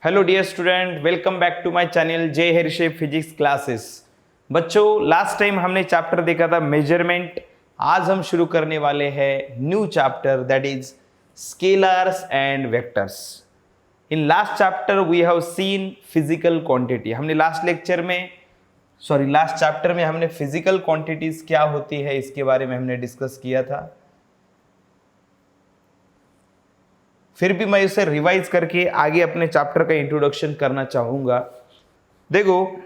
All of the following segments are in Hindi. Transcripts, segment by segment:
Hello dear student, welcome back to my channel J हरिशेप फिजिक्स क्लासेस। बच्चों, लास्ट टाइम हमने चैप्टर देखा था मेजरमेंट। आज हम शुरू करने वाले हैं new chapter that is scalars and vectors. In last chapter we have seen physical quantity. हमने लास्ट चैप्टर में हमने फिजिकल क्वांटिटीज क्या होती है इसके बारे में हमने डिस्कस किया था। फिर भी मैं इसे रिवाइज करके आगे अपने चैप्टर का इंट्रोडक्शन करना चाहूंगा। देखो,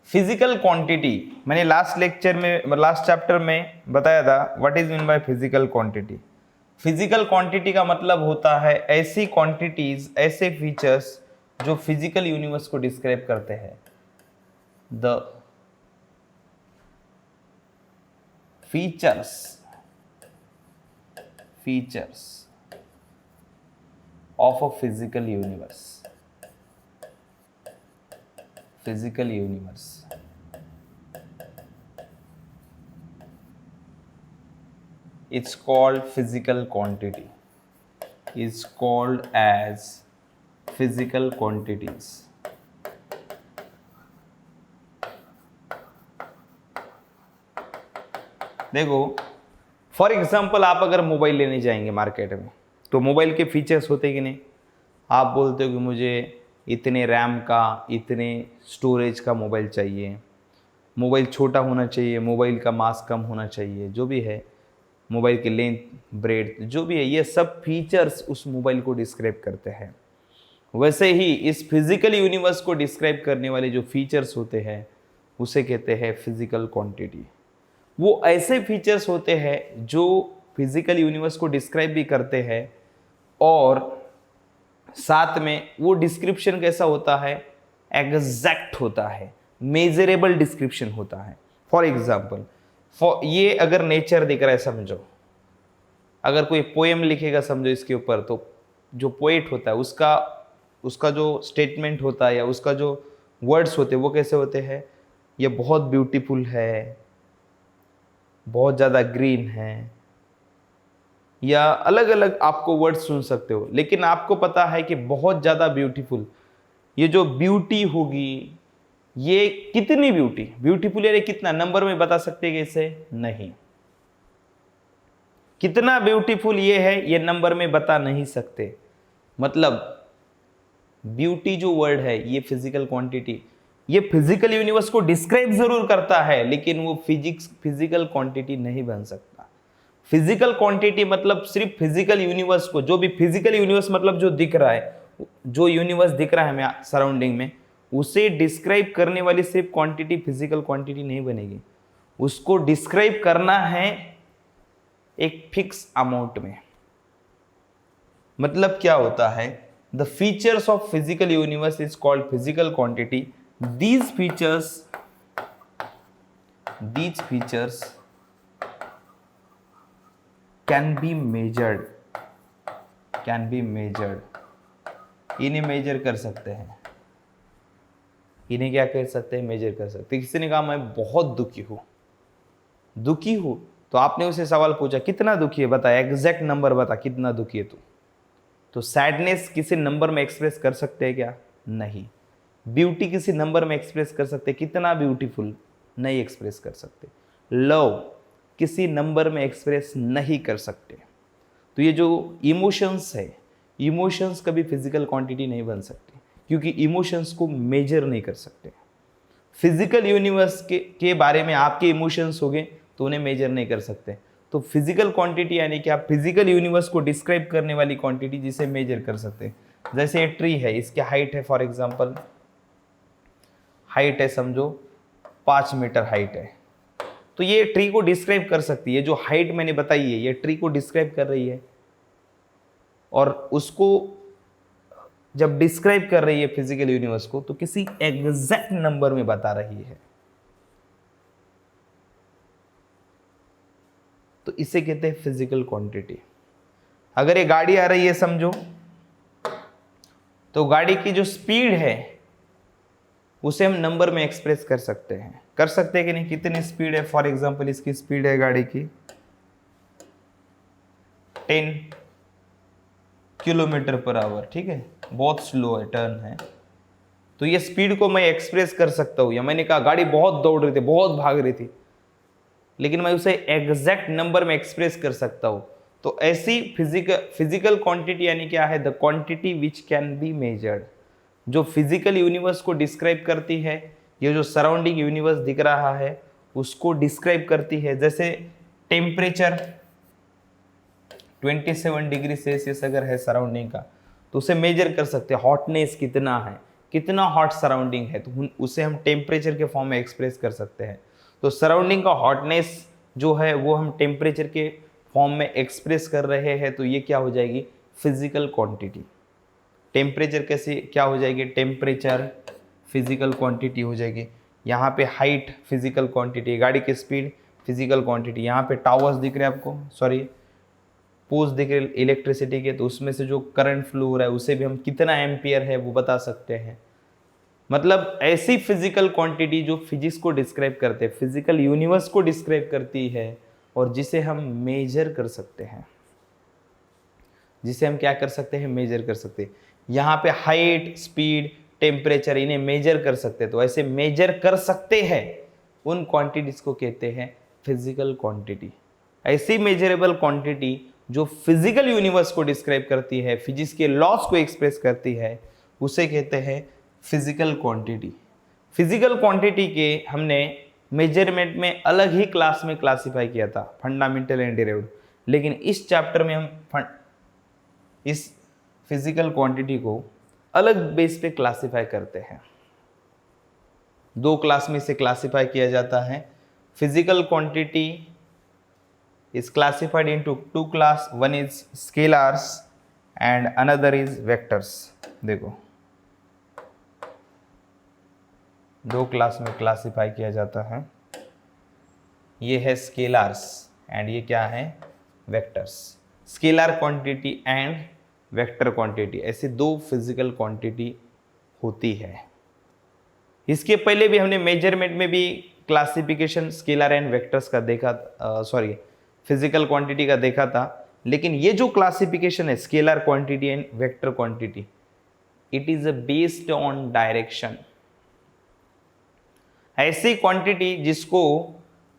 फिजिकल क्वांटिटी मैंने लास्ट चैप्टर में बताया था what is mean by physical quantity. Physical quantity का मतलब होता है ऐसी क्वांटिटीज, ऐसे फीचर्स जो फिजिकल यूनिवर्स को डिस्क्राइब करते हैं। The features of a physical universe. It's called physical quantity. It's called as physical quantities. देखो, फॉर एग्जाम्पल आप अगर मोबाइल लेने जाएंगे मार्केट में तो मोबाइल के फीचर्स होते कि नहीं। आप बोलते हो कि मुझे इतने रैम का, इतने स्टोरेज का मोबाइल चाहिए, मोबाइल छोटा होना चाहिए, मोबाइल का मास कम होना चाहिए, जो भी है, मोबाइल की लेंथ, ब्रेड्थ, जो भी है, ये सब फीचर्स उस मोबाइल को डिस्क्राइब करते हैं। वैसे ही इस फिजिकल यूनिवर्स को डिस्क्राइब करने वाले जो फीचर्स होते हैं उसे कहते हैं फिजिकल क्वांटिटी। वो ऐसे फीचर्स होते हैं जो फिजिकल यूनिवर्स को डिस्क्राइब भी करते हैं और साथ में वो डिस्क्रिप्शन कैसा होता है, एग्जैक्ट होता है, मेजरेबल डिस्क्रिप्शन होता है। फॉर एग्जाम्पल, ये अगर नेचर दिख रहा है समझो, अगर कोई पोएम लिखेगा समझो इसके ऊपर, तो जो पोएट होता है उसका जो स्टेटमेंट होता है या उसका जो वर्ड्स होते हैं वो कैसे होते हैं, ये बहुत ब्यूटीफुल है, बहुत ज़्यादा ग्रीन है, या अलग अलग आपको वर्ड सुन सकते हो। लेकिन आपको पता है कि बहुत ज़्यादा ब्यूटीफुल, ये जो ब्यूटी होगी, ये कितनी ब्यूटीफुल यानी कितना नंबर में बता सकते हैं इसे? नहीं। कितना ब्यूटीफुल ये है ये नंबर में बता नहीं सकते। मतलब ब्यूटी जो वर्ड है ये फिजिकल क्वांटिटी, ये फिजिकल यूनिवर्स को डिस्क्राइब जरूर करता है लेकिन वो फिजिकल क्वांटिटी नहीं बन सकता। फिजिकल क्वांटिटी मतलब सिर्फ फिजिकल यूनिवर्स को, जो भी फिजिकल यूनिवर्स मतलब जो दिख रहा है, जो यूनिवर्स दिख रहा है हमें सराउंडिंग में, उसे डिस्क्राइब करने वाली सिर्फ क्वांटिटी फिजिकल क्वांटिटी नहीं बनेगी। उसको डिस्क्राइब करना है एक फिक्स अमाउंट में। मतलब क्या होता है, the features of physical universe is called physical quantity. these features can be measured, इन्हें मेजर कर सकते हैं। इन्हें क्या कर सकते हैं? मेजर कर सकते हैं। किसी ने कहा मैं बहुत दुखी हूं तो आपने उसे सवाल पूछा कितना दुखी है, बता, एग्जैक्ट नंबर बता, कितना दुखी है तू। तो सैडनेस किसी नंबर में एक्सप्रेस कर सकते हैं क्या? नहीं। ब्यूटी किसी नंबर में एक्सप्रेस कर सकते, कितना ब्यूटीफुल? नहीं एक्सप्रेस कर सकते। लव किसी नंबर में एक्सप्रेस नहीं कर सकते। तो ये जो इमोशंस है, इमोशंस कभी फिजिकल क्वांटिटी नहीं बन सकती क्योंकि इमोशंस को मेजर नहीं कर सकते। फिजिकल यूनिवर्स के बारे में आपके इमोशंस हो गए तो उन्हें मेजर नहीं कर सकते। तो फिजिकल क्वांटिटी यानी कि आप फिजिकल यूनिवर्स को डिस्क्राइब करने वाली क्वांटिटी जिसे मेजर कर सकते हैं। जैसे ये ट्री है, इसकी हाइट है, फॉर एग्जाम्पल हाइट है समझो 5 मीटर हाइट है, तो ये ट्री को डिस्क्राइब कर सकती है। जो हाइट मैंने बताई है ये ट्री को डिस्क्राइब कर रही है और उसको जब डिस्क्राइब कर रही है फिजिकल यूनिवर्स को तो किसी एग्जैक्ट नंबर में बता रही है। तो इसे कहते हैं फिजिकल क्वांटिटी। अगर ये गाड़ी आ रही है समझो, तो गाड़ी की जो स्पीड है उसे हम नंबर में एक्सप्रेस कर सकते हैं कि नहीं? कितनी स्पीड है? फॉर एग्जांपल इसकी स्पीड है गाड़ी की 10 किलोमीटर पर आवर, ठीक है, बहुत स्लो है, टर्न है। तो ये स्पीड को मैं एक्सप्रेस कर सकता हूँ, या मैंने कहा गाड़ी बहुत दौड़ रही थी, बहुत भाग रही थी, लेकिन मैं उसे एग्जैक्ट नंबर में एक्सप्रेस कर सकता हूँ। तो ऐसी फिजिकल क्वांटिटी यानी क्या है, the quantity which can be measured, जो फिजिकल यूनिवर्स को डिस्क्राइब करती है, ये जो सराउंडिंग यूनिवर्स दिख रहा है उसको डिस्क्राइब करती है। जैसे टेम्परेचर 27 डिग्री सेल्सियस अगर है सराउंडिंग का, तो उसे मेजर कर सकते हैं, हॉटनेस कितना है, कितना हॉट सराउंडिंग है, तो उसे हम टेम्परेचर के फॉर्म में एक्सप्रेस कर सकते हैं। तो सराउंडिंग का हॉटनेस जो है वो हम टेम्परेचर के फॉर्म में एक्सप्रेस कर रहे हैं, तो ये क्या हो जाएगी, फिजिकल क्वांटिटी। टेम्परेचर कैसे क्या हो जाएगी, टेम्परेचर फिजिकल क्वांटिटी हो जाएगी। यहाँ पे हाइट फिजिकल क्वांटिटी, गाड़ी की स्पीड फिजिकल क्वांटिटी। यहाँ पे टावर्स दिख रहे हैं आपको, सॉरी पोल्स दिख रहे इलेक्ट्रिसिटी के, तो उसमें से जो करंट फ्लो हो रहा है उसे भी हम कितना एम्पियर है वो बता सकते हैं। मतलब ऐसी फिजिकल क्वांटिटी जो फिजिक्स को डिस्क्राइब करते हैं, फिजिकल यूनिवर्स को डिस्क्राइब करती है, और जिसे हम मेजर कर सकते हैं, जिसे हम क्या कर सकते हैं, मेजर कर सकते हैं। यहाँ पे हाइट, स्पीड, टेम्परेचर, इन्हें मेजर कर सकते हैं। तो ऐसे मेजर कर सकते हैं उन क्वांटिटीज को कहते हैं फिजिकल क्वांटिटी। ऐसी मेजरेबल क्वांटिटी जो फिजिकल यूनिवर्स को डिस्क्राइब करती है, फिजिक्स के लॉस को एक्सप्रेस करती है, उसे कहते हैं फिजिकल क्वांटिटी। फिजिकल क्वांटिटी के हमने मेजरमेंट में अलग ही क्लास में क्लासिफाई किया था, फंडामेंटल एंड डिराइव्ड, लेकिन इस चैप्टर में हम इस फिजिकल क्वांटिटी को अलग बेस पे क्लासिफाई करते हैं। दो क्लास में इसे क्लासिफाई किया जाता है। Physical quantity is classified into two class, one is scalars and another is vectors। देखो दो क्लास में क्लासिफाई किया जाता है, ये है स्केलार्स एंड ये क्या है, vectors. Scalar quantity and vector quantity, ऐसी दो फिजिकल क्वांटिटी होती है। इसके पहले भी हमने मेजरमेंट में भी क्लासिफिकेशन स्केलर एंड वेक्टर्स का देखा, सॉरी फिजिकल क्वांटिटी का देखा था, लेकिन ये जो क्लासिफिकेशन है scalar quantity and vector quantity, it is based on direction. ऐसी क्वांटिटी जिसको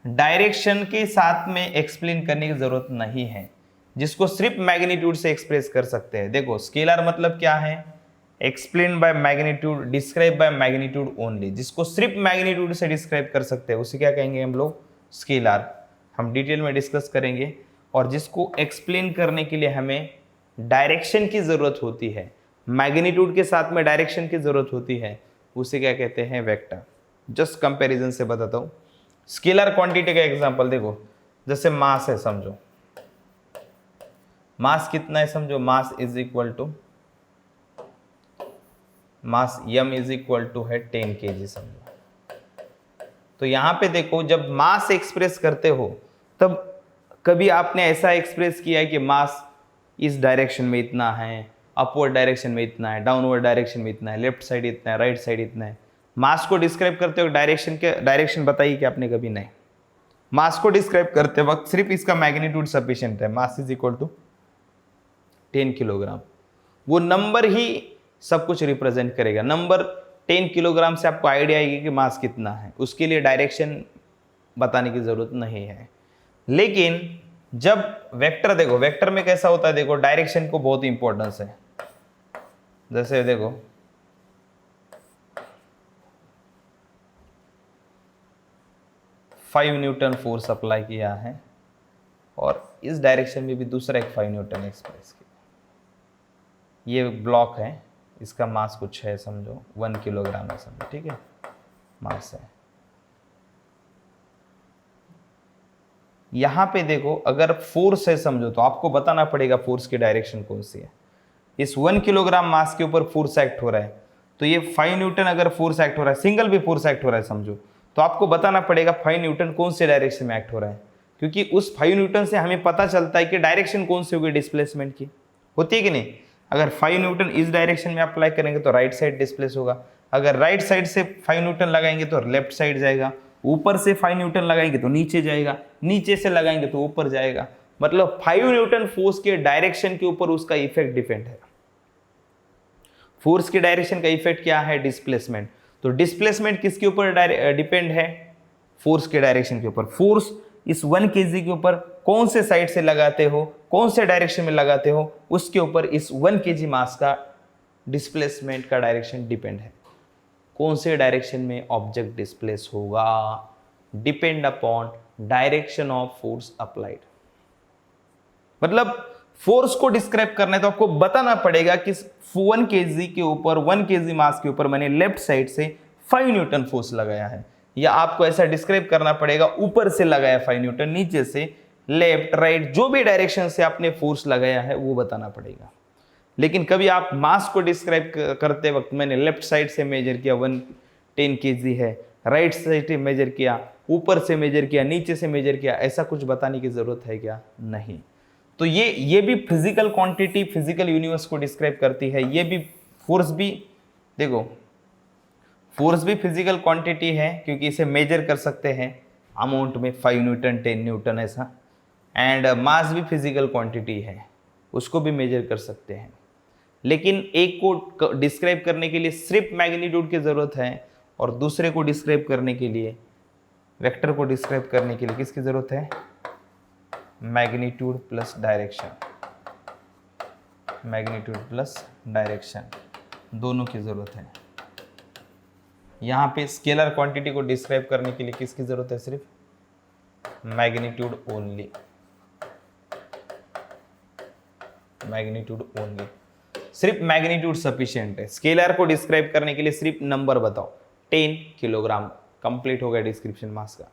डायरेक्शन के साथ में एक्सप्लेन करने की जरूरत नहीं है, जिसको सिर्फ मैग्नीट्यूड से एक्सप्रेस कर सकते हैं। देखो स्केलर मतलब क्या है, explain by magnitude, describe by magnitude only, जिसको सिर्फ मैग्नीट्यूड से डिस्क्राइब कर सकते हैं उसे क्या कहेंगे हम लोग, स्केलर। हम डिटेल में डिस्कस करेंगे। और जिसको एक्सप्लेन करने के लिए हमें डायरेक्शन की ज़रूरत होती है, मैग्नीट्यूड के साथ में डायरेक्शन की ज़रूरत होती है, उसे क्या कहते हैं, वेक्टर। जस्ट कंपैरिजन से बताता हूँ। स्केलर क्वांटिटी का एग्जांपल देखो, जैसे मास है, समझो मास कितना है, समझो mass is equal to, mass m is equal to है 10 kg समझो। तो यहाँ पे देखो जब मास एक्सप्रेस करते हो तब कभी आपने ऐसा एक्सप्रेस किया है कि मास इस डायरेक्शन में इतना है, अपवर्ड डायरेक्शन में इतना है, डाउनवर्ड डायरेक्शन में इतना है, लेफ्ट साइड इतना है, राइट साइड इतना है। मास को डिस्क्राइब करते हो डायरेक्शन बताइए कि आपने कभी नहीं। मास को डिस्क्राइब करते वक्त सिर्फ इसका मैग्नीट्यूड सफिशिएंट है, mass is equal to 10 kilogram. वो नंबर ही सब कुछ रिप्रेजेंट करेगा। नंबर 10 किलोग्राम से आपको आइडिया आएगी कि मास कितना है, उसके लिए डायरेक्शन बताने की जरूरत नहीं है। लेकिन जब वेक्टर देखो, वेक्टर में कैसा होता है, देखो डायरेक्शन को बहुत इंपॉर्टेंस है। जैसे देखो 5 न्यूटन फोर्स अप्लाई किया है और इस डायरेक्शन में भी दूसरा एक 5 न्यूटन एक्सप्रेस किया। ये ब्लॉक है, इसका मास कुछ है, समझो 1 किलोग्राम है समझो, ठीक है, मास है। यहां पे देखो अगर फोर्स है समझो, तो आपको बताना पड़ेगा फोर्स की डायरेक्शन कौन सी है। इस 1 किलोग्राम मास के ऊपर फोर्स एक्ट हो रहा है, तो ये 5 न्यूटन अगर फोर्स एक्ट हो रहा है, सिंगल भी फोर्स एक्ट हो रहा है समझो, तो आपको बताना पड़ेगा 5 न्यूटन कौन से डायरेक्शन में एक्ट हो रहा है, क्योंकि उस 5 न्यूटन से हमें पता चलता है कि डायरेक्शन कौन सी होगी डिस्प्लेसमेंट की, होती है कि नहीं। अगर 5 न्यूटन इस डायरेक्शन में अप्लाई करेंगे तो राइट साइड डिस्प्लेस होगा, अगर राइट साइड से 5 न्यूटन लगाएंगे तो लेफ्ट साइड जाएगा, ऊपर से 5 न्यूटन लगाएंगे तो नीचे जाएगा, नीचे से लगाएंगे तो ऊपर जाएगा। मतलब 5 न्यूटन फोर्स के डायरेक्शन के ऊपर उसका इफेक्ट डिपेंड है। फोर्स की डायरेक्शन का इफेक्ट क्या है? डिस्प्लेसमेंट। तो डिस्प्लेसमेंट किसके ऊपर डिपेंड है? फोर्स के डायरेक्शन के ऊपर। फोर्स इस 1 kg के ऊपर कौन से साइड से लगाते हो, कौन से डायरेक्शन में लगाते हो, उसके ऊपर इस 1 kg मास का डिस्प्लेसमेंट का डायरेक्शन डिपेंड है। कौन से डायरेक्शन में ऑब्जेक्ट डिस्प्लेस होगा? Depend upon direction of force applied. मतलब फोर्स को डिस्क्राइब करना है तो आपको बताना पड़ेगा कि 1 kg के ऊपर, 1 kg मास के ऊपर मैंने लेफ्ट साइड से 5 न्यूटन फोर्स लगाया है, या आपको ऐसा डिस्क्राइब करना पड़ेगा ऊपर से लगाया 5 न्यूटन, नीचे से, लेफ्ट राइट, जो भी डायरेक्शन से आपने फोर्स लगाया है वो बताना पड़ेगा। लेकिन कभी आप मास को डिस्क्राइब करते वक्त मैंने लेफ्ट साइड से मेजर किया 110 kg है, राइट साइड से मेजर किया, ऊपर से मेजर किया, नीचे से मेजर किया, ऐसा कुछ बताने की जरूरत है क्या? नहीं। तो ये भी फिजिकल क्वांटिटी, फिजिकल यूनिवर्स को डिस्क्राइब करती है। ये भी फोर्स भी, देखो फोर्स भी फिजिकल क्वांटिटी है क्योंकि इसे मेजर कर सकते हैं अमाउंट में, 5 न्यूटन 10 न्यूटन ऐसा। एंड मास भी फिजिकल क्वांटिटी है, उसको भी मेजर कर सकते हैं। लेकिन एक को डिस्क्राइब करने के लिए सिर्फ मैग्नीट्यूड की ज़रूरत है और दूसरे को डिस्क्राइब करने के लिए, वेक्टर को डिस्क्राइब करने के लिए किसकी ज़रूरत है? Magnitude plus direction. Magnitude plus direction दोनों की ज़रूरत है। यहाँ पे स्केलर क्वांटिटी को डिस्क्राइब करने के लिए किसकी ज़रूरत है? सिर्फ मैग्नीट्यूड ओनली। मैग्नीट्यूड ओनली, सिर्फ मैग्नीट्यूड सफिशिएंट है। स्केलर को डिस्क्राइब करने के लिए सिर्फ नंबर बताओ, 10 किलोग्राम, कंप्लीट हो गया डिस्क्रिप्शन मास का।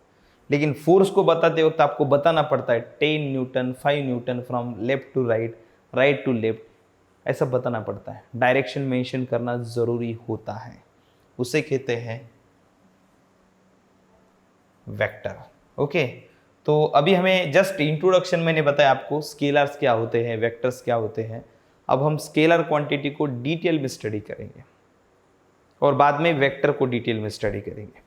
लेकिन फोर्स को बताते वक्त आपको बताना पड़ता है 10 newton, 5 newton from left to right, right to left, ऐसा बताना पड़ता है। डायरेक्शन मेंशन करना जरूरी होता है, उसे कहते हैं वेक्टर। ओके, तो अभी हमें जस्ट इंट्रोडक्शन मैंने बताया आपको स्केलर्स क्या होते हैं, वेक्टर्स क्या होते हैं। अब हम स्केलर क्वांटिटी को डिटेल में स्टडी करेंगे और बाद में वेक्टर को डिटेल में स्टडी करेंगे।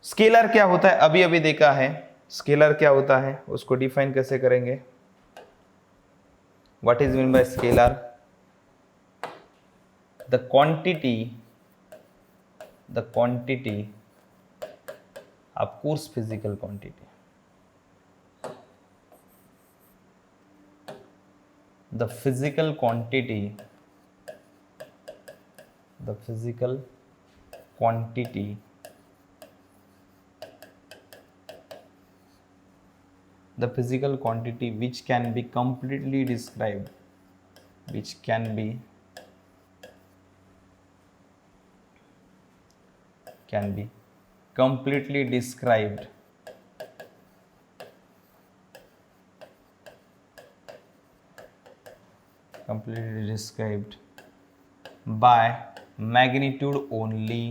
स्केलर क्या होता है अभी अभी देखा है। स्केलर क्या होता है उसको डिफाइन कैसे करेंगे? What is mean by scalar? The quantity of course physical quantity, the physical quantity which can be completely described, completely described by magnitude only,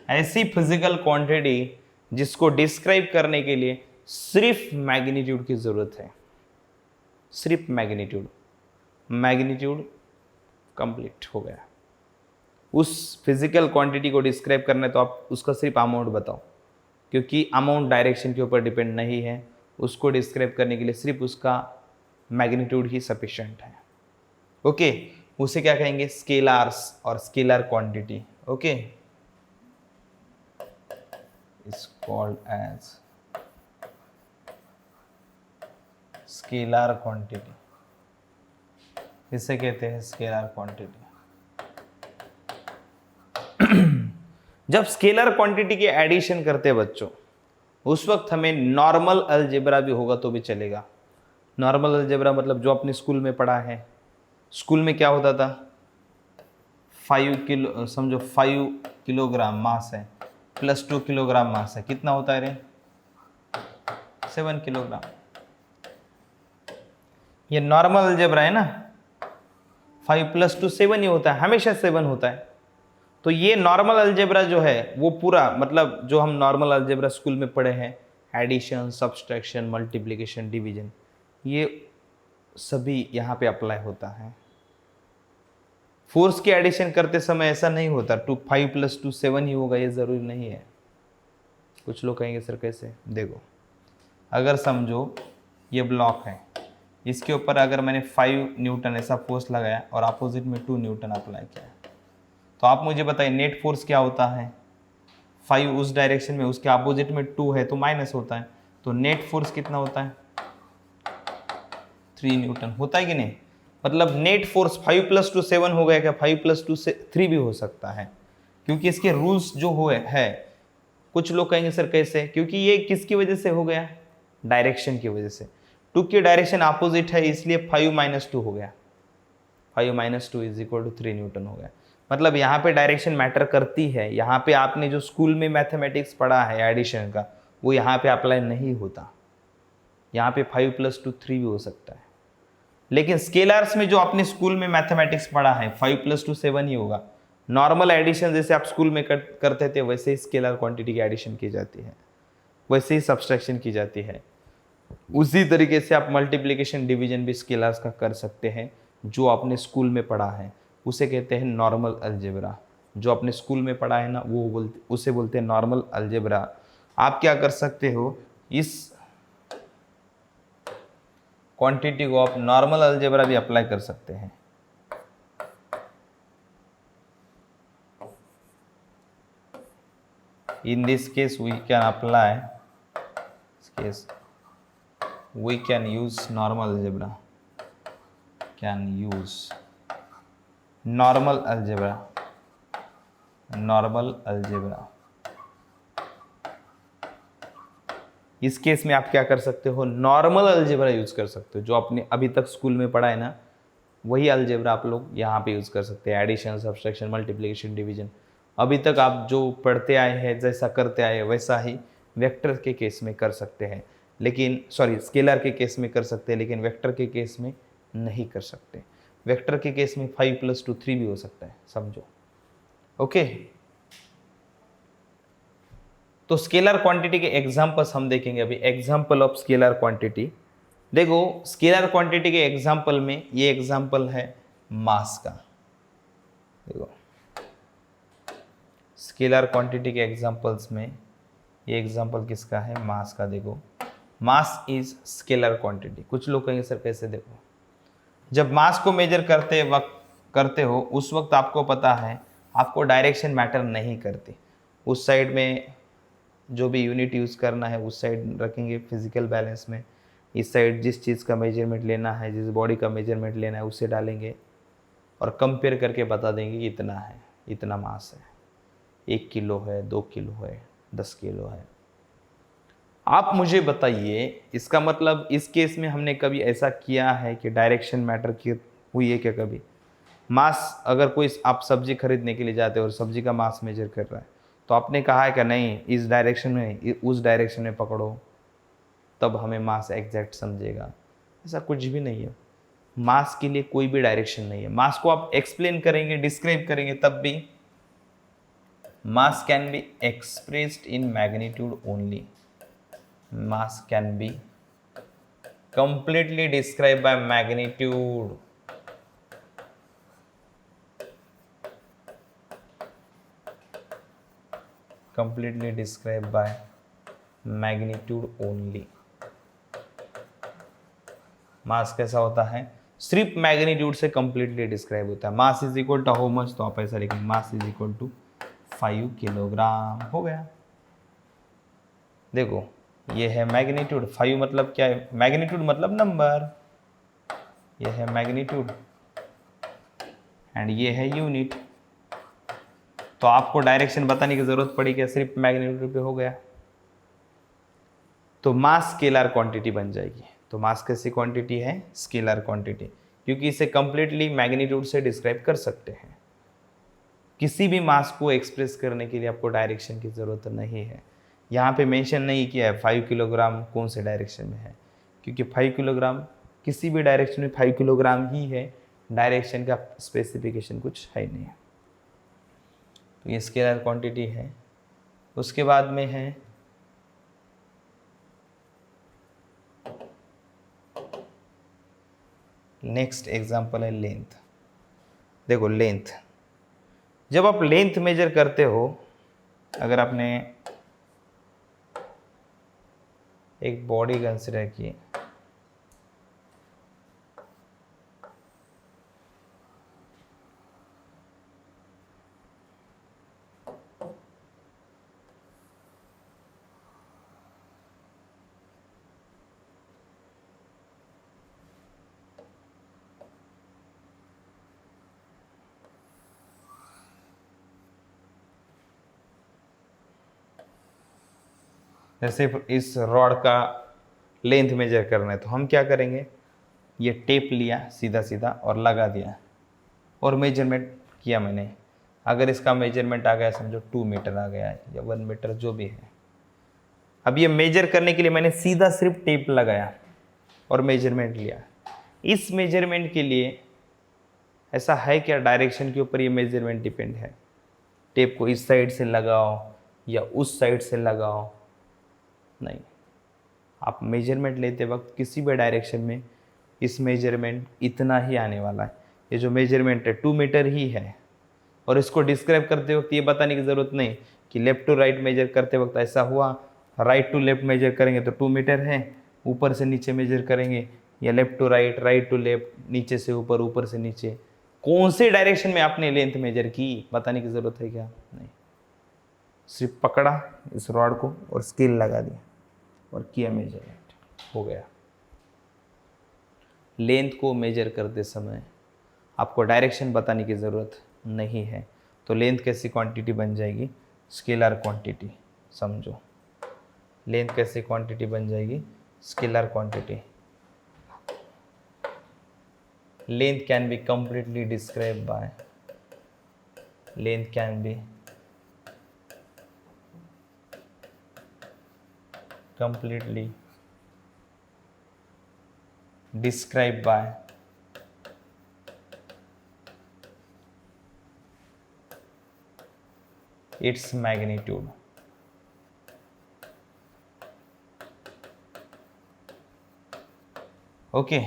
ऐसी फिजिकल क्वांटिटी जिसको डिस्क्राइब करने के लिए सिर्फ मैग्नीट्यूड की जरूरत है। सिर्फ मैग्नीट्यूड कंप्लीट हो गया। उस फिजिकल क्वांटिटी को डिस्क्राइब करना है तो आप उसका सिर्फ अमाउंट बताओ, क्योंकि अमाउंट डायरेक्शन के ऊपर डिपेंड नहीं है। उसको डिस्क्राइब करने के लिए सिर्फ उसका मैग्नीट्यूड ही सफिशिएंट है। ओके, उसे क्या कहेंगे? स्केलर्स और scalar quantity. Okay, is called as scalar quantity. इसे कहते हैं स्केलर क्वांटिटी। जब स्केलर क्वांटिटी के एडिशन करते हैं बच्चों, उस वक्त हमें नॉर्मल अलजेब्रा भी होगा तो भी चलेगा। नॉर्मल अलजेब्रा मतलब जो अपने स्कूल में पढ़ा है। स्कूल में क्या होता था? 5 किलो, समझो 5 किलोग्राम मास है प्लस 2 किलोग्राम मास है, कितना होता है रे? 7 किलोग्राम। ये नॉर्मल अलजेब्रा है ना, 5 + 2 7 ही होता है, हमेशा 7 होता है। तो ये नॉर्मल अलजेब्रा जो है वो पूरा, मतलब जो हम नॉर्मल अलजेब्रा स्कूल में पढ़े हैं, एडिशन, सब्सट्रैक्शन, मल्टीप्लिकेशन, डिवीजन, ये सभी यहाँ पे अप्लाई होता है। फोर्स की एडिशन करते समय ऐसा नहीं होता 5 + 2 7 ही होगा, ये ज़रूरी नहीं है। कुछ लोग कहेंगे सर कैसे? देखो, अगर समझो ये ब्लॉक है, इसके ऊपर अगर मैंने 5 न्यूटन ऐसा फोर्स लगाया और अपोजिट में 2 न्यूटन अप्लाई किया, तो आप मुझे बताइए नेट फोर्स क्या होता है। 5 उस डायरेक्शन में, उसके अपोजिट में 2 है तो माइनस होता है, तो नेट फोर्स कितना होता है 3 न्यूटन होता है कि नहीं। मतलब नेट फोर्स 5 + 2 7 हो गया क्या, 5 + 2 से 3 भी हो सकता है, क्योंकि इसके रूल्स जो हुए है। कुछ लोग कहेंगे सर कैसे, क्योंकि ये किसकी वजह से हो गया, डायरेक्शन की वजह से। 2 की डायरेक्शन अपोजिट है, इसलिए 5 - 2 हो गया, 5 - 2 = 3 न्यूटन हो गया। मतलब यहाँ पे डायरेक्शन मैटर करती है। यहाँ पे आपने जो स्कूल में मैथमेटिक्स पढ़ा है एडिशन का, वो यहाँ पे अप्लाई नहीं होता। यहाँ पे 5 + 2 3 भी हो सकता है, लेकिन स्केलर्स में जो आपने स्कूल में मैथमेटिक्स पढ़ा है 5 + 2 7 ही होगा। नॉर्मल एडिशन जैसे आप स्कूल में करते थे, वैसे ही स्केलर क्वांटिटी की एडिशन की जाती है, वैसे ही सब्सट्रैक्शन की जाती है। उसी तरीके से आप मल्टीप्लिकेशन डिवीजन भी स्केलर्स का कर सकते हैं, जो आपने स्कूल में पढ़ा है उसे कहते हैं नॉर्मल अलजेब्रा। जो आपने स्कूल में पढ़ा है ना, वो उसे बोलते हैं नॉर्मल अलजेब्रा। आप क्या कर सकते हो, इस क्वांटिटी को आप नॉर्मल अलजेब्रा भी अप्लाई कर सकते हैं। In this case we can apply, we can use normal algebra, normal algebra। इस केस में आप क्या कर सकते हो, नॉर्मल अलजेब्रा यूज कर सकते हो। जो आपने अभी तक स्कूल में पढ़ा है ना, वही अलजेब्रा आप लोग यहाँ पे यूज कर सकते हैं। एडिशन, सब्सट्रैक्शन, मल्टीप्लिकेशन, डिवीजन, अभी तक आप जो पढ़ते आए हैं, जैसा करते आए हैं, वैसा ही वेक्टर के केस में कर सकते हैं, लेकिन स्केलर के केस में कर सकते हैं, लेकिन वेक्टर के केस में नहीं कर सकते। वेक्टर के केस में 5 + 2 3 भी हो सकता है, समझो। ओके, तो स्केलर क्वांटिटी के एग्जांपल्स हम देखेंगे अभी। एग्जांपल ऑफ स्केलर क्वांटिटी, देखो स्केलर क्वांटिटी के एग्जांपल में ये एग्जांपल है मास का। देखो स्केलर क्वांटिटी के एग्जांपल्स में ये एग्जांपल किसका है, मास का। देखो मास इज स्केलर क्वांटिटी। कुछ लोग कहेंगे सर कैसे, देखो जब मास को मेजर करते हो उस वक्त आपको पता है आपको डायरेक्शन मैटर नहीं करती। उस साइड में जो भी यूनिट यूज़ करना है उस साइड रखेंगे फिजिकल बैलेंस में, इस साइड जिस चीज़ का मेजरमेंट लेना है, जिस बॉडी का मेजरमेंट लेना है उसे डालेंगे और कंपेयर करके बता देंगे कि इतना है, इतना मास है, 1 किलो है, 2 किलो है, 10 किलो है। आप मुझे बताइए, इसका मतलब इस केस में हमने कभी ऐसा किया है कि डायरेक्शन मैटर की हुई है क्या कभी। मास, अगर कोई आप सब्जी खरीदने के लिए जाते हो और सब्जी का मास मेजर कर रहा है, तो आपने कहा है कि नहीं इस डायरेक्शन में, उस डायरेक्शन में पकड़ो, तब हमें मास एग्जैक्ट समझेगा। ऐसा कुछ भी नहीं है। मास के लिए कोई भी डायरेक्शन नहीं है। मास को आप एक्सप्लेन करेंगे, डिस्क्राइब करेंगे, तब भी मास can be expressed in magnitude only. Mass can be completely described by magnitude। completely described by magnitude only। मास कैसा होता है, सिर्फ मैग्नीट्यूड से कंप्लीटली डिस्क्राइब होता है। Mass is equal to how much, तो आप ऐसा लिखेंगे mass is equal to 5 kilogram, हो गया। देखो ये है मैग्नीट्यूड, 5 मतलब क्या है, मैग्नीट्यूड मतलब नंबर, ये है मैग्नीट्यूड एंड ये है यूनिट। तो आपको डायरेक्शन बताने की जरूरत पड़ी क्या, सिर्फ मैग्नीट्यूड पे हो गया। तो मास स्केलर क्वांटिटी बन जाएगी। तो मास कैसी क्वांटिटी है, स्केलर क्वांटिटी, क्योंकि इसे कंप्लीटली मैग्नीट्यूड से डिस्क्राइब कर सकते हैं। किसी भी मास को एक्सप्रेस करने के लिए आपको डायरेक्शन की ज़रूरत नहीं है। यहाँ पे मेंशन नहीं किया है 5 किलोग्राम कौन से डायरेक्शन में है, क्योंकि 5 किलोग्राम किसी भी डायरेक्शन में 5 किलोग्राम ही है, डायरेक्शन का स्पेसिफिकेशन कुछ है नहीं है। तो ये स्केलर क्वांटिटी है। उसके बाद में है नेक्स्ट एग्जांपल है लेंथ। देखो लेंथ, जब आप लेंथ मेजर करते हो, अगर आपने एक बॉडी कंसिडर की, जैसे इस रॉड का लेंथ मेजर करना है तो हम क्या करेंगे, ये टेप लिया सीधा सीधा और लगा दिया और मेजरमेंट किया मैंने। अगर इसका मेजरमेंट आ गया समझो 2 मीटर आ गया या 1 मीटर जो भी है, अब ये मेजर करने के लिए मैंने सीधा सिर्फ टेप लगाया और मेजरमेंट लिया। इस मेजरमेंट के लिए ऐसा है क्या डायरेक्शन के ऊपर ये मेजरमेंट डिपेंड है, टेप को इस साइड से लगाओ या उस साइड से लगाओ, नहीं। आप मेजरमेंट लेते वक्त किसी भी डायरेक्शन में इस मेजरमेंट इतना ही आने वाला है। ये जो मेजरमेंट है 2 मीटर ही है और इसको डिस्क्राइब करते वक्त ये बताने की ज़रूरत नहीं कि लेफ्ट टू राइट मेजर करते वक्त ऐसा हुआ, राइट टू लेफ्ट मेजर करेंगे तो 2 मीटर है, ऊपर से नीचे मेजर करेंगे या left to right, right to left, नीचे से ऊपर, ऊपर से नीचे, कौन से डायरेक्शन में आपने लेंथ मेजर की बताने की ज़रूरत है क्या? नहीं। सिर्फ पकड़ा इस रॉड को और स्केल लगा दिया और किया मेजरमेंट, हो गया। लेंथ को मेजर करते समय आपको डायरेक्शन बताने की ज़रूरत नहीं है। तो लेंथ कैसी क्वांटिटी बन जाएगी? Scalar quantity. समझो, लेंथ कैसी क्वांटिटी बन जाएगी? Scalar quantity. Length can be completely describe by, length can be completely described by its magnitude. Okay,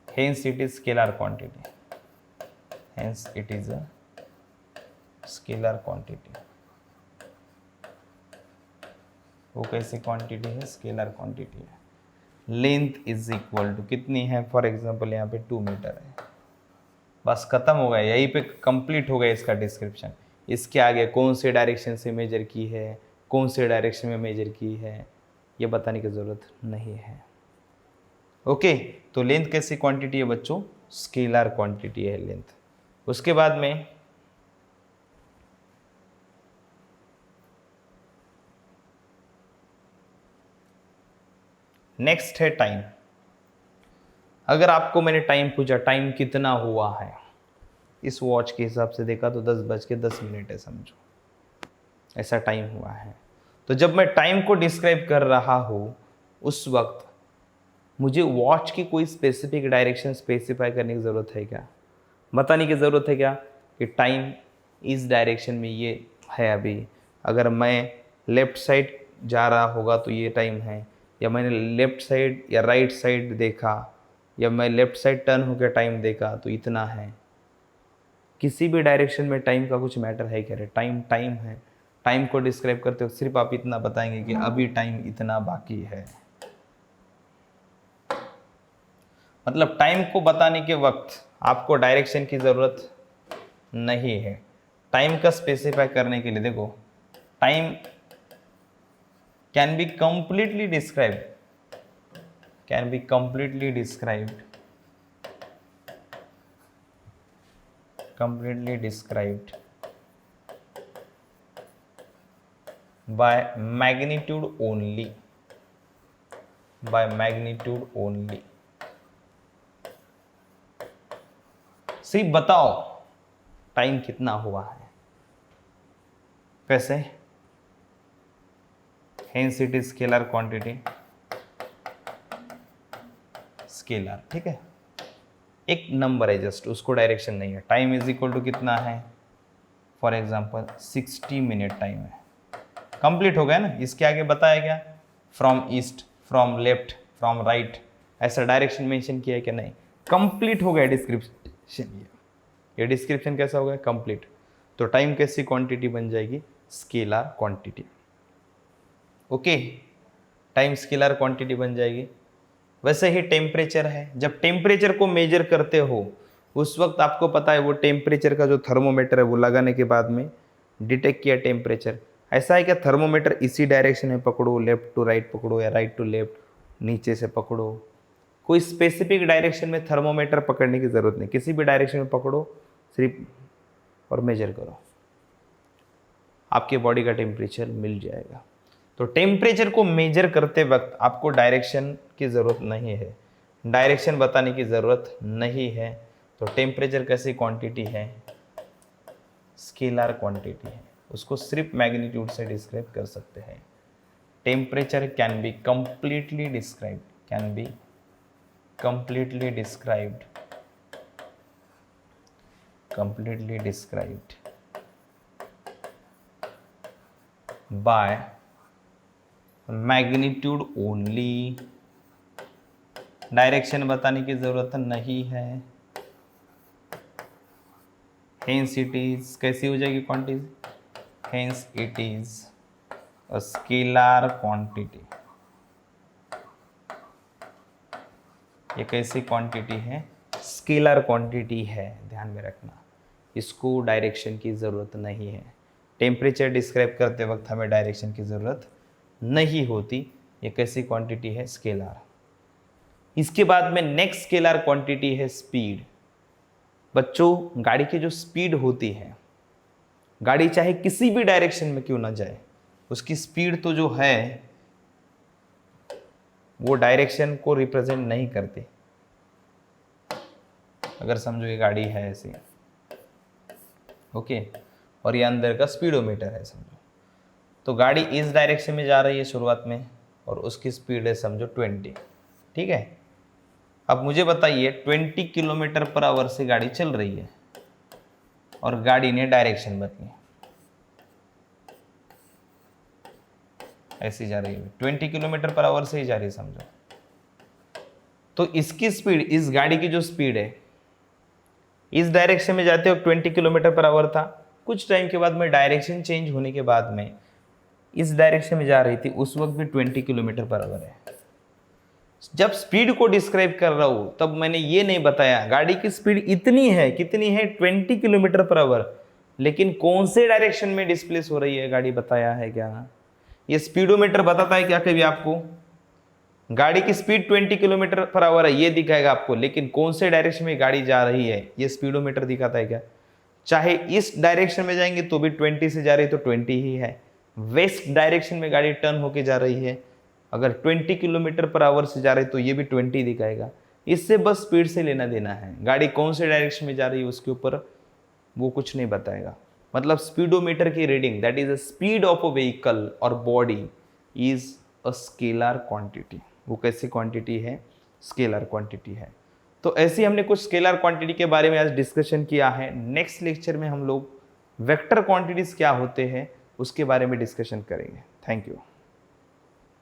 hence it is scalar quantity, hence it is a scalar quantity. वो कैसी क्वांटिटी है? स्केलर क्वांटिटी है। लेंथ इज इक्वल टू कितनी है? फॉर एग्जांपल यहाँ पे 2 मीटर है, बस खत्म हो गया, यहीं पे कंप्लीट हो गया इसका डिस्क्रिप्शन। इसके आगे कौन से डायरेक्शन से मेजर की है, कौन से डायरेक्शन में मेजर की है, ये बताने की ज़रूरत नहीं है। ओके, तो लेंथ कैसी क्वांटिटी है बच्चों? स्केलर क्वांटिटी है लेंथ। उसके बाद में नेक्स्ट है टाइम। अगर आपको मैंने टाइम पूछा, टाइम कितना हुआ है, इस वॉच के हिसाब से देखा तो 10:10 है, समझो ऐसा टाइम हुआ है। तो जब मैं टाइम को डिस्क्राइब कर रहा हूँ उस वक्त मुझे वॉच की कोई स्पेसिफिक डायरेक्शन स्पेसिफाई करने की ज़रूरत है क्या? बताने की ज़रूरत है क्या कि टाइम इस डायरेक्शन में ये है। अभी अगर मैं लेफ़्ट साइड जा रहा होगा तो ये टाइम है, या मैंने लेफ़्ट साइड या राइट साइड देखा, या मैं लेफ़्ट साइड टर्न होकर टाइम देखा तो इतना है। किसी भी डायरेक्शन में टाइम का कुछ मैटर है क्या? टाइम टाइम है। टाइम को डिस्क्राइब करते हो सिर्फ आप इतना बताएंगे कि अभी टाइम इतना बाकी है। मतलब टाइम को बताने के वक्त आपको डायरेक्शन की ज़रूरत नहीं है। टाइम का स्पेसिफाई करने के लिए देखो, time can be completely described, can be completely described, completely described by magnitude only, by magnitude only। सिर्फ बताओ टाइम कितना हुआ है, कैसे? hence it is scalar quantity, scalar, ठीक है, एक नंबर है जस्ट, उसको डायरेक्शन नहीं है। टाइम इज इक्वल टू कितना है? फॉर एग्जांपल 60 मिनट टाइम है, कंप्लीट हो गया ना। इसके आगे बताया गया from east, from left, from right, ऐसा डायरेक्शन मेंशन किया है कि नहीं? कंप्लीट हो गया डिस्क्रिप्शन। ये डिस्क्रिप्शन कैसा हो गया? कंप्लीट। तो टाइम कैसी क्वांटिटी बन जाएगी? Scalar quantity. Okay, time scalar quantity बन जाएगी। वैसे ही टेम्परेचर है, जब टेम्परेचर को मेजर करते हो उस वक्त आपको पता है वो टेम्परेचर का जो थर्मोमीटर है वो लगाने के बाद में डिटेक्ट किया टेम्परेचर। ऐसा है क्या थर्मोमीटर इसी डायरेक्शन में पकड़ो, लेफ्ट टू राइट पकड़ो या राइट टू लेफ्ट, नीचे से पकड़ो, कोई स्पेसिफिक डायरेक्शन में थर्मोमीटर पकड़ने की ज़रूरत नहीं, किसी भी डायरेक्शन में पकड़ो सिर्फ और मेजर करो, आपके बॉडी का टेम्परेचर मिल जाएगा। तो टेम्परेचर को मेजर करते वक्त आपको डायरेक्शन की ज़रूरत नहीं है, डायरेक्शन बताने की ज़रूरत नहीं है। तो टेम्परेचर कैसी क्वांटिटी है? स्केलर क्वांटिटी है, उसको सिर्फ मैग्नीट्यूड से डिस्क्राइब कर सकते हैं। Temperature can be completely described, can be completely described by magnitude only, direction बताने की जरूरत नहीं है। hence it is, कैसी हो जाएगी quantity? hence it is a scalar quantity, ये कैसी क्वांटिटी है? स्केलर क्वांटिटी है, ध्यान में रखना। इसको डायरेक्शन की ज़रूरत नहीं है। टेम्परेचर डिस्क्राइब करते वक्त हमें डायरेक्शन की ज़रूरत नहीं होती। ये कैसी क्वांटिटी है? स्केलर। इसके बाद में नेक्स्ट स्केलर क्वांटिटी है स्पीड। बच्चों, गाड़ी की जो स्पीड होती है, गाड़ी चाहे किसी भी डायरेक्शन में क्यों ना जाए, उसकी स्पीड तो जो है वो डायरेक्शन को रिप्रेजेंट नहीं करती। अगर समझो ये गाड़ी है ऐसी, ओके, और ये अंदर का स्पीडोमीटर है समझो, तो गाड़ी इस डायरेक्शन में जा रही है शुरुआत में और उसकी स्पीड है समझो 20, ठीक है। अब मुझे बताइए 20 किलोमीटर पर आवर से गाड़ी चल रही है और गाड़ी ने डायरेक्शन बदली, ऐसी जा रही है, 20 किलोमीटर पर आवर से ही जा रही है समझो, तो इसकी स्पीड, इस गाड़ी की जो स्पीड है, इस डायरेक्शन में जाते वक्त 20 किलोमीटर पर आवर था, कुछ टाइम के बाद में डायरेक्शन चेंज होने के बाद में इस डायरेक्शन में जा रही थी, उस वक्त भी 20 किलोमीटर पर आवर है। जब स्पीड को डिस्क्राइब कर रहा हूं तब मैंने ये नहीं बताया गाड़ी की स्पीड इतनी है, कितनी है? 20 किलोमीटर पर आवर, लेकिन कौन से डायरेक्शन में डिस्प्लेस हो रही है गाड़ी, बताया है क्या? ये स्पीडोमीटर बताता है क्या कभी आपको? गाड़ी की स्पीड 20 किलोमीटर पर आवर है ये दिखाएगा आपको, लेकिन कौन से डायरेक्शन में गाड़ी जा रही है ये स्पीडोमीटर दिखाता है क्या? चाहे इस डायरेक्शन में जाएंगे तो भी 20 से जा रही है तो 20 ही है। वेस्ट डायरेक्शन में गाड़ी टर्न होके जा रही है, अगर 20 किलोमीटर पर आवर से जा रही है तो ये भी 20 दिखाएगा। इससे बस स्पीड से लेना देना है, गाड़ी कौन से डायरेक्शन में जा रही है उसके ऊपर वो कुछ नहीं बताएगा। मतलब स्पीडोमीटर की reading, that is a speed of a vehicle और body, is a scalar quantity. वो कैसी क्वांटिटी है? स्केलर क्वांटिटी है। तो ऐसे हमने कुछ स्केलर क्वांटिटी के बारे में आज डिस्कशन किया है। नेक्स्ट लेक्चर में हम लोग वेक्टर क्वांटिटीज क्या होते हैं उसके बारे में डिस्कशन करेंगे। Thank you.